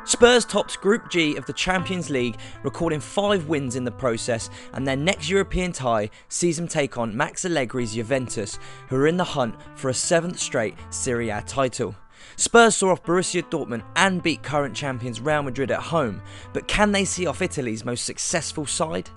Spurs topped Group G of the Champions League, recording 5 wins in the process, and their next European tie sees them take on Max Allegri's Juventus, who are in the hunt for a 7th straight Serie A title. Spurs saw off Borussia Dortmund and beat current champions Real Madrid at home, but can they see off Italy's most successful side?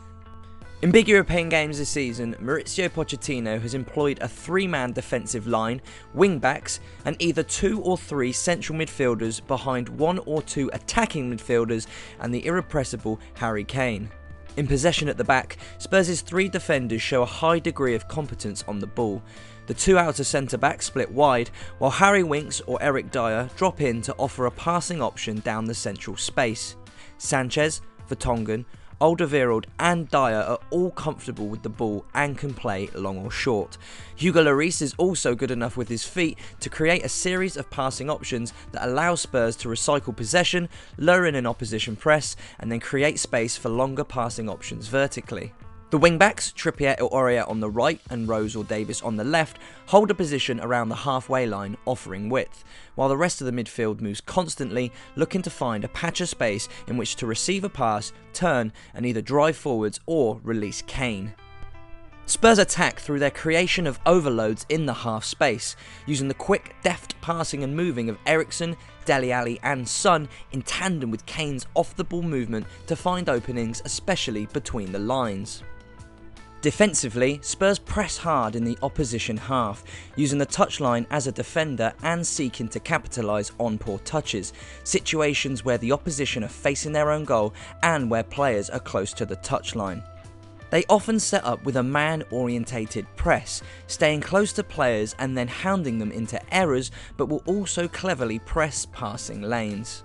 In big European games this season, Mauricio Pochettino has employed a 3-man defensive line, wing-backs, and either 2 or 3 central midfielders behind 1 or 2 attacking midfielders and the irrepressible Harry Kane. In possession at the back, Spurs' 3 defenders show a high degree of competence on the ball. The 2 outer centre-backs split wide, while Harry Winks or Eric Dyer drop in to offer a passing option down the central space. Sanchez, Vertonghen, Alderweireld and Dyer are all comfortable with the ball and can play long or short. Hugo Lloris is also good enough with his feet to create a series of passing options that allow Spurs to recycle possession, lure in an opposition press, and then create space for longer passing options vertically. The wingbacks, Trippier or Aurier on the right and Rose or Davis on the left, hold a position around the halfway line, offering width, while the rest of the midfield moves constantly, looking to find a patch of space in which to receive a pass, turn and either drive forwards or release Kane. Spurs attack through their creation of overloads in the half space, using the quick, deft passing and moving of Eriksen, Dele Alli and Son in tandem with Kane's off-the-ball movement to find openings, especially between the lines. Defensively, Spurs press hard in the opposition half, using the touchline as a defender and seeking to capitalise on poor touches, situations where the opposition are facing their own goal and where players are close to the touchline. They often set up with a man-orientated press, staying close to players and then hounding them into errors, but will also cleverly press passing lanes.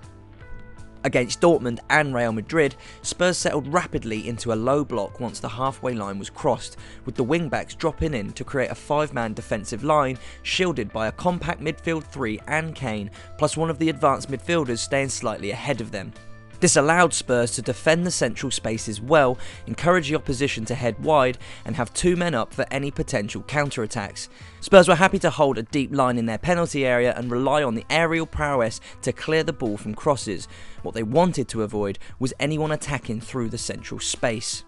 Against Dortmund and Real Madrid, Spurs settled rapidly into a low block once the halfway line was crossed, with the wing-backs dropping in to create a 5-man defensive line, shielded by a compact midfield 3 and Kane, plus one of the advanced midfielders staying slightly ahead of them. This allowed Spurs to defend the central spaces well, encourage the opposition to head wide, and have 2 men up for any potential counter-attacks. Spurs were happy to hold a deep line in their penalty area and rely on the aerial prowess to clear the ball from crosses. What they wanted to avoid was anyone attacking through the central space.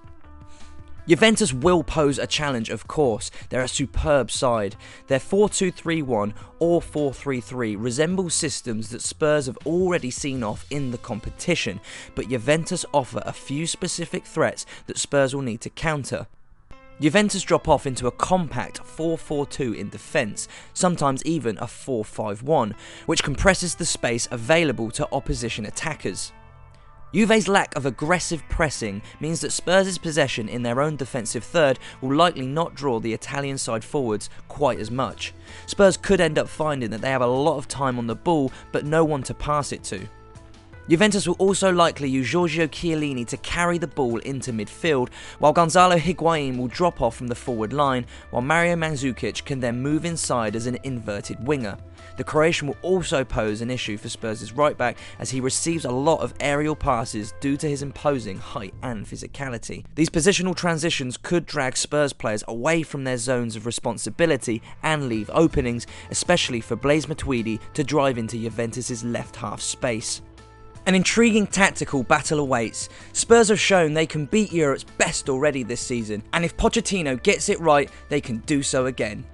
Juventus will pose a challenge, of course. They're a superb side. Their 4-2-3-1 or 4-3-3 resemble systems that Spurs have already seen off in the competition, but Juventus offer a few specific threats that Spurs will need to counter. Juventus drop off into a compact 4-4-2 in defence, sometimes even a 4-5-1, which compresses the space available to opposition attackers. Juve's lack of aggressive pressing means that Spurs' possession in their own defensive third will likely not draw the Italian side forwards quite as much. Spurs could end up finding that they have a lot of time on the ball but no one to pass it to. Juventus will also likely use Giorgio Chiellini to carry the ball into midfield, while Gonzalo Higuain will drop off from the forward line, while Mario Mandzukic can then move inside as an inverted winger. The Croatian will also pose an issue for Spurs' right back as he receives a lot of aerial passes due to his imposing height and physicality. These positional transitions could drag Spurs players away from their zones of responsibility and leave openings, especially for Blaise Matuidi to drive into Juventus' left half space. An intriguing tactical battle awaits. Spurs have shown they can beat Europe's best already this season, and if Pochettino gets it right, they can do so again.